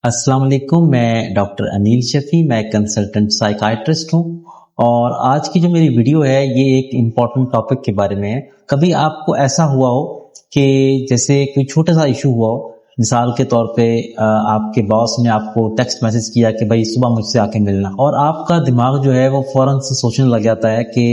السلام علیکم، میں ڈاکٹر انیل شفیع، میں کنسلٹنٹ سائیکائٹرسٹ ہوں، اور آج کی جو میری ویڈیو ہے یہ ایک امپورٹنٹ ٹاپک کے بارے میں ہے۔ کبھی آپ کو ایسا ہوا ہو کہ جیسے کوئی چھوٹا سا ایشو ہوا ہو، مثال کے طور پہ آپ کے باس نے آپ کو ٹیکسٹ میسج کیا کہ بھائی صبح مجھ سے آ کے ملنا، اور آپ کا دماغ جو ہے وہ فوراً سے سوچنے لگ جاتا ہے کہ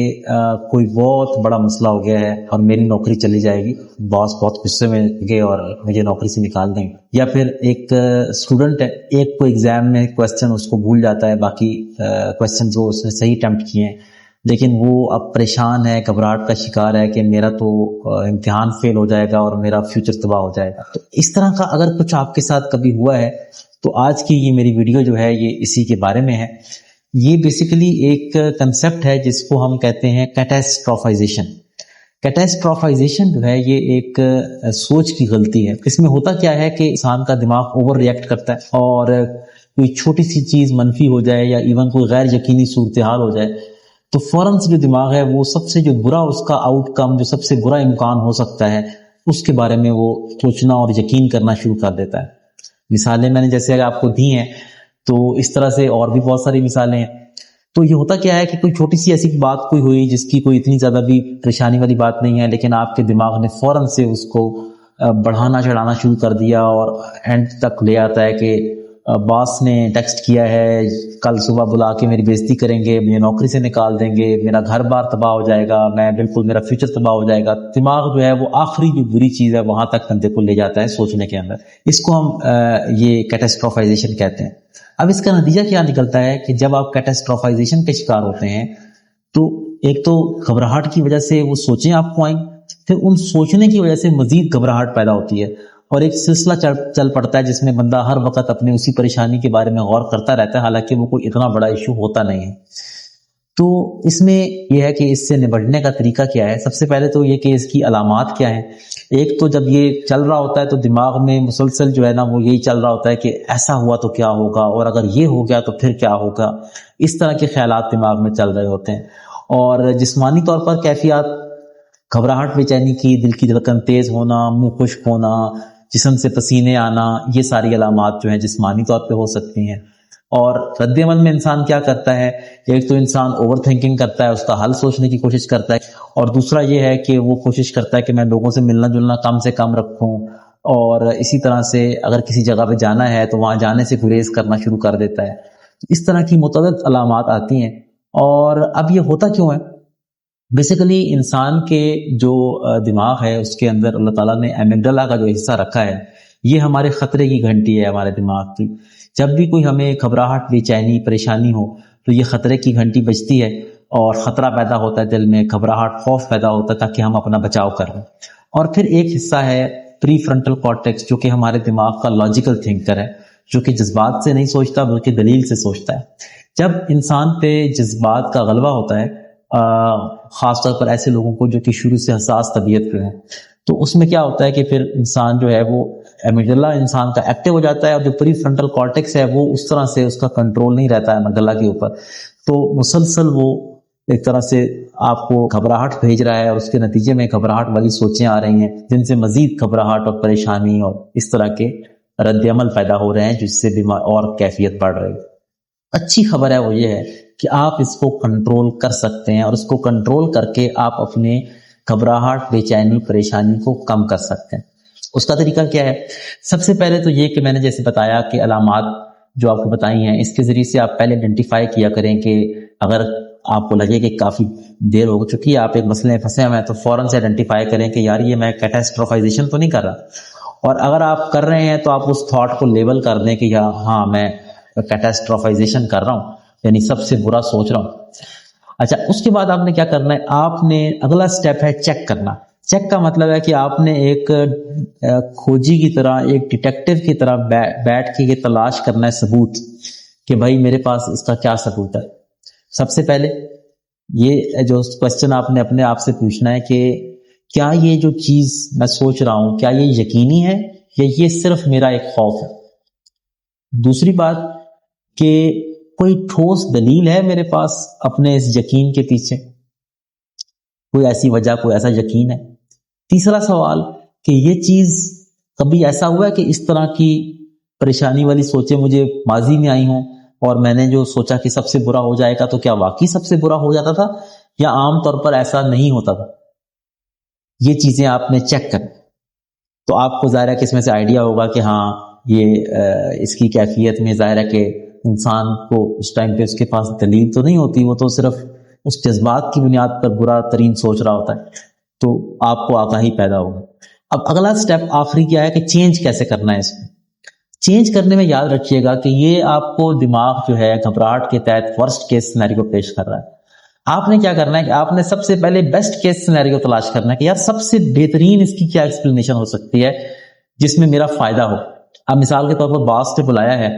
کوئی بہت بڑا مسئلہ ہو گیا ہے اور میری نوکری چلی جائے گی، باس بہت غصے میں گئے اور مجھے نوکری سے نکال دیں گے۔ یا پھر ایک اسٹوڈنٹ ہے، ایک کو ایگزام میں کویسچن اس کو بھول جاتا ہے، باقی کویسچنز وہ اس نے صحیح اٹیمپٹ کیے ہیں، لیکن وہ اب پریشان ہے، گھبراہٹ کا شکار ہے کہ میرا تو امتحان فیل ہو جائے گا اور میرا فیوچر تباہ ہو جائے گا۔ تو اس طرح کا اگر کچھ آپ کے ساتھ کبھی ہوا ہے تو آج کی یہ میری ویڈیو جو ہے یہ اسی کے بارے میں ہے۔ یہ بیسیکلی ایک کنسیپٹ ہے جس کو ہم کہتے ہیں کیٹاسٹروفائزیشن۔ کیٹاسٹروفائزیشن جو ہے یہ ایک سوچ کی غلطی ہے۔ اس میں ہوتا کیا ہے کہ انسان کا دماغ اوور ریئیکٹ کرتا ہے، اور کوئی چھوٹی سی چیز منفی ہو جائے یا ایون کوئی غیر یقینی صورتحال ہو جائے تو فوراً سے جو دماغ ہے وہ سب سے جو برا اس کا آؤٹ کم، جو سب سے برا امکان ہو سکتا ہے اس کے بارے میں وہ سوچنا اور یقین کرنا شروع کر دیتا ہے۔ مثالیں میں نے جیسے آپ کو دی ہیں، تو اس طرح سے اور بھی بہت ساری مثالیں ہیں۔ تو یہ ہوتا کیا ہے کہ کوئی چھوٹی سی ایسی بات کوئی ہوئی جس کی کوئی اتنی زیادہ بھی پریشانی والی بات نہیں ہے، لیکن آپ کے دماغ نے فوراً سے اس کو بڑھانا چڑھانا شروع کر دیا اور اینڈ تک لے آتا ہے کہ باس نے ٹیکسٹ کیا ہے، کل صبح بلا کے میری بےزتی کریں گے، مجھے نوکری سے نکال دیں گے، میرا گھر بار تباہ ہو جائے گا، میرا فیوچر تباہ ہو جائے گا۔ دماغ جو ہے وہ آخری جو بری چیز ہے وہاں تک بندے کو لے جاتا ہے سوچنے کے اندر۔ اس کو ہم یہ کیٹاسٹروفائزیشن کہتے ہیں۔ اب اس کا نتیجہ کیا نکلتا ہے کہ جب آپ کیٹاسٹروفائزیشن کے شکار ہوتے ہیں تو ایک تو گھبراہٹ کی وجہ سے وہ سوچیں آپ کو آئیں، پھر ان سوچنے کی وجہ سے مزید گھبراہٹ پیدا ہوتی ہے، اور ایک سلسلہ چل پڑتا ہے جس میں بندہ ہر وقت اپنے اسی پریشانی کے بارے میں غور کرتا رہتا ہے، حالانکہ وہ کوئی اتنا بڑا ایشو ہوتا نہیں ہے۔ تو اس میں یہ ہے کہ اس سے نبٹنے کا طریقہ کیا ہے۔ سب سے پہلے تو یہ کہ اس کی علامات کیا ہیں۔ ایک تو جب یہ چل رہا ہوتا ہے تو دماغ میں مسلسل جو ہے نا وہ یہی چل رہا ہوتا ہے کہ ایسا ہوا تو کیا ہوگا، اور اگر یہ ہو گیا تو پھر کیا ہوگا، اس طرح کے خیالات دماغ میں چل رہے ہوتے ہیں۔ اور جسمانی طور پر کیفیات، گھبراہٹ، بے چینی کی، دل کی دھڑکن تیز ہونا، منہ خشک ہونا، جسم سے پسینے آنا، یہ ساری علامات جو ہیں جسمانی طور پہ ہو سکتی ہیں۔ اور رد عمل میں انسان کیا کرتا ہے، ایک تو انسان اوور تھنکنگ کرتا ہے، اس کا حل سوچنے کی کوشش کرتا ہے، اور دوسرا یہ ہے کہ وہ کوشش کرتا ہے کہ میں لوگوں سے ملنا جلنا کم سے کم رکھوں، اور اسی طرح سے اگر کسی جگہ پہ جانا ہے تو وہاں جانے سے گریز کرنا شروع کر دیتا ہے۔ اس طرح کی متعدد علامات آتی ہیں۔ اور اب یہ ہوتا کیوں ہے؟ بیسیکلی انسان کے جو دماغ ہے اس کے اندر اللہ تعالیٰ نے ایمگڈالا کا جو حصہ رکھا ہے، یہ ہمارے خطرے کی گھنٹی ہے ہمارے دماغ کی۔ جب بھی کوئی ہمیں گھبراہٹ، بے چینی، پریشانی ہو تو یہ خطرے کی گھنٹی بجتی ہے، اور خطرہ پیدا ہوتا ہے دل میں، گھبراہٹ، خوف پیدا ہوتا ہے تاکہ ہم اپنا بچاؤ کریں۔ اور پھر ایک حصہ ہے پری فرنٹل کارٹیکس، جو کہ ہمارے دماغ کا لاجیکل تھنکر ہے، جو کہ جذبات سے نہیں سوچتا بلکہ دلیل سے سوچتا ہے۔ جب انسان پہ جذبات کا غلبہ ہوتا ہے، خاص طور پر ایسے لوگوں کو جو کہ شروع سے حساس طبیعت کے ہیں، تو اس میں کیا ہوتا ہے کہ پھر انسان جو ہے وہ ایمگڈالا انسان کا ایکٹیو ہو جاتا ہے، اور جو پری فرنٹل کارٹیکس ہے وہ اس طرح سے اس کا کنٹرول نہیں رہتا ہے ایمگڈالا کے اوپر، تو مسلسل وہ ایک طرح سے آپ کو گھبراہٹ بھیج رہا ہے، اور اس کے نتیجے میں گھبراہٹ والی سوچیں آ رہی ہیں جن سے مزید گھبراہٹ اور پریشانی اور اس طرح کے رد عمل پیدا ہو رہے ہیں، جس سے بیمار اور کیفیت بڑھ رہی ہے۔ اچھی خبر ہے وہ یہ ہے کہ آپ اس کو کنٹرول کر سکتے ہیں، اور اس کو کنٹرول کر کے آپ اپنے گھبراہٹ، بے چینی، پریشانی کو کم کر سکتے ہیں۔ اس کا طریقہ کیا ہے؟ سب سے پہلے تو یہ کہ میں نے جیسے بتایا کہ علامات جو آپ کو بتائی ہیں، اس کے ذریعے سے آپ پہلے آئیڈینٹیفائی کیا کریں کہ اگر آپ کو لگے کہ کافی دیر ہو چکی ہے، آپ ایک مسئلے میں پھنسے ہوئے ہیں، تو فوراً سے آئیڈینٹیفائی کریں کہ یار یہ میں کیٹاسٹروفائزیشن تو نہیں کر رہا۔ اور اگر آپ کر رہے ہیں تو آپ اس تھاٹ کو لیبل کر دیں کہ ہاں میں کیٹاسٹروفائزیشن کر رہا ہوں، یعنی سب سے برا سوچ رہا ہوں۔ اچھا، اس کے بعد آپ نے کیا کرنا ہے؟ آپ نے اگلا سٹیپ ہے چیک کرنا۔ چیک کا مطلب ہے کہ آپ نے ایک کھوجی کی طرح، ایک ڈیٹیکٹیو کی طرح بیٹھ کے یہ تلاش کرنا ہے ثبوت، کہ بھائی میرے پاس اس کا کیا ثبوت ہے۔ سب سے پہلے یہ جو کوسچن آپ نے اپنے آپ سے پوچھنا ہے کہ کیا یہ جو چیز میں سوچ رہا ہوں، کیا یہ یقینی ہے یا یہ صرف میرا ایک خوف ہے؟ دوسری بات کہ کوئی ٹھوس دلیل ہے میرے پاس اپنے اس یقین کے پیچھے، کوئی ایسی وجہ، کوئی ایسا یقین ہے؟ تیسرا سوال کہ یہ چیز کبھی ایسا ہوا ہے کہ اس طرح کی پریشانی والی سوچیں مجھے ماضی میں آئی ہوں اور میں نے جو سوچا کہ سب سے برا ہو جائے گا تو کیا واقعی سب سے برا ہو جاتا تھا یا عام طور پر ایسا نہیں ہوتا تھا. یہ چیزیں آپ نے چیک کریں تو آپ کو ظاہر ہے کہ اس میں سے آئیڈیا ہوگا کہ ہاں یہ اس کی کیفیت میں ظاہر ہے کہ انسان کو اس ٹائم پہ اس کے پاس دلیل تو نہیں ہوتی, وہ تو صرف اس جذبات کی بنیاد پر برا ترین سوچ رہا ہوتا ہے, تو آپ کو آگاہی پیدا ہوگا. اب اگلا سٹیپ آخری کیا ہے کہ چینج کیسے کرنا ہے. اس میں چینج کرنے میں یاد رکھیے گا کہ یہ آپ کو دماغ جو ہے گھبراہٹ کے تحت ورسٹ کیس سینیریو پیش کر رہا ہے. آپ نے کیا کرنا ہے کہ آپ نے سب سے پہلے بیسٹ کیس سینیریو تلاش کرنا ہے کہ یار سب سے بہترین اس کی کیا ایکسپلینیشن ہو سکتی ہے جس میں میرا فائدہ ہو. اب مثال کے طور پر باس نے بلایا ہے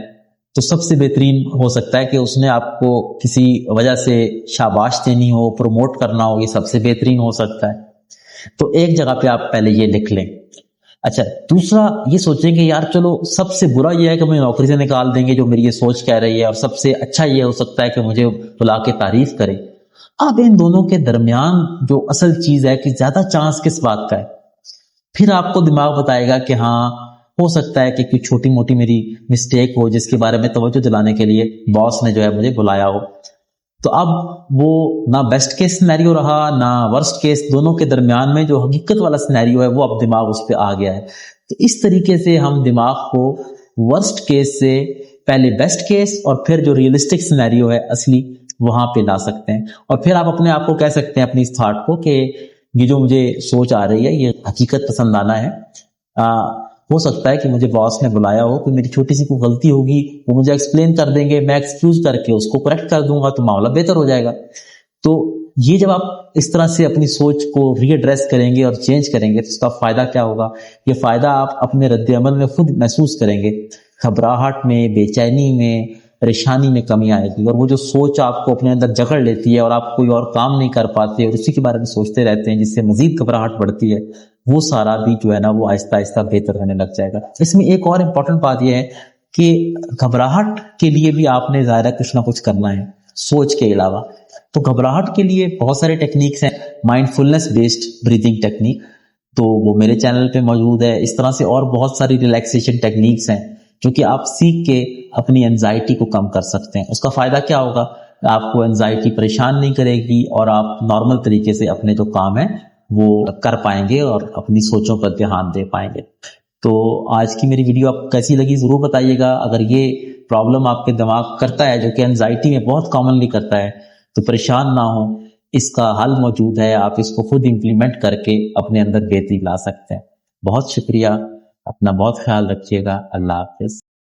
تو سب سے بہترین ہو سکتا ہے کہ اس نے آپ کو کسی وجہ سے شاباش دینی ہو, پروموٹ کرنا ہو, یہ سب سے بہترین ہو سکتا ہے. تو ایک جگہ پہ آپ پہلے یہ لکھ لیں. اچھا, دوسرا یہ سوچیں کہ یار چلو سب سے برا یہ ہے کہ مجھے نوکری سے نکال دیں گے جو میری یہ سوچ کہہ رہی ہے, اور سب سے اچھا یہ ہو سکتا ہے کہ مجھے بلا کے تعریف کرے. اب ان دونوں کے درمیان جو اصل چیز ہے کہ زیادہ چانس کس بات کا ہے, پھر آپ کو دماغ بتائے گا کہ ہاں ہو سکتا ہے کہ کوئی چھوٹی موٹی میری مسٹیک ہو جس کے بارے میں توجہ دلانے کے لیے باس نے جو ہے مجھے بلایا ہو. تو اب وہ نہ بیسٹ کیس سینیریو رہا نہ ورسٹ کیس, دونوں کے درمیان میں جو حقیقت والا سینیریو ہے وہ اب دماغ اس پہ آ گیا ہے. تو اس طریقے سے ہم دماغ کو ورسٹ کیس سے پہلے بیسٹ کیس اور پھر جو ریئلسٹک سینیریو ہے اصلی وہاں پہ لا سکتے ہیں. اور پھر آپ اپنے آپ کو کہہ سکتے ہیں اپنی اس تھاٹ کو کہ یہ جو مجھے سوچ آ رہی ہے یہ حقیقت پسند آنا ہے. ہو سکتا ہے کہ مجھے باس نے بلایا ہو, کوئی میری چھوٹی سی کوئی غلطی ہوگی وہ مجھے ایکسپلین کر دیں گے, میں ایکسکیوز کر کے اس کو کریکٹ کر دوں گا تو معاملہ بہتر ہو جائے گا. تو یہ جب آپ اس طرح سے اپنی سوچ کو ری ایڈریس کریں گے اور چینج کریں گے تو اس کا فائدہ کیا ہوگا, یہ فائدہ آپ اپنے رد عمل میں خود محسوس کریں گے. گھبراہٹ میں, بے چینی میں, پریشانی میں کمی آئے گی, اور وہ جو سوچ آپ کو اپنے اندر جکڑ لیتی ہے اور آپ کوئی اور کام نہیں کر پاتے اور اسی کے بارے میں سوچتے رہتے ہیں جس سے مزید گھبراہٹ بڑھتی ہے, وہ سارا بھی جو ہے نا وہ آہستہ آہستہ بہتر ہونے لگ جائے گا. اس میں ایک اور امپورٹنٹ بات یہ ہے کہ گھبراہٹ کے لیے بھی آپ نے ظاہر کچھ نہ کچھ کرنا ہے سوچ کے علاوہ. تو گھبراہٹ کے لیے بہت سارے ٹیکنیکس ہیں, مائنڈ فلنس بیسڈ بریتھنگ ٹیکنیک, تو وہ میرے چینل پہ موجود ہے. اس طرح سے اور بہت ساری ریلیکسیشن ٹیکنیکس ہیں جو کہ آپ سیکھ کے اپنی انزائٹی کو کم کر سکتے ہیں. اس کا فائدہ کیا ہوگا, آپ کو انزائٹی پریشان نہیں کرے گی اور آپ نارمل طریقے سے اپنے جو کام ہے وہ کر پائیں گے اور اپنی سوچوں پر دھیان دے پائیں گے. تو آج کی میری ویڈیو آپ کو کیسی لگی ضرور بتائیے گا. اگر یہ پرابلم آپ کے دماغ کرتا ہے جو کہ انزائٹی میں بہت کامنلی کرتا ہے تو پریشان نہ ہو, اس کا حل موجود ہے, آپ اس کو خود امپلیمنٹ کر کے اپنے اندر بہتری لا سکتے ہیں. بہت شکریہ, اپنا بہت خیال رکھیے گا. اللہ حافظ.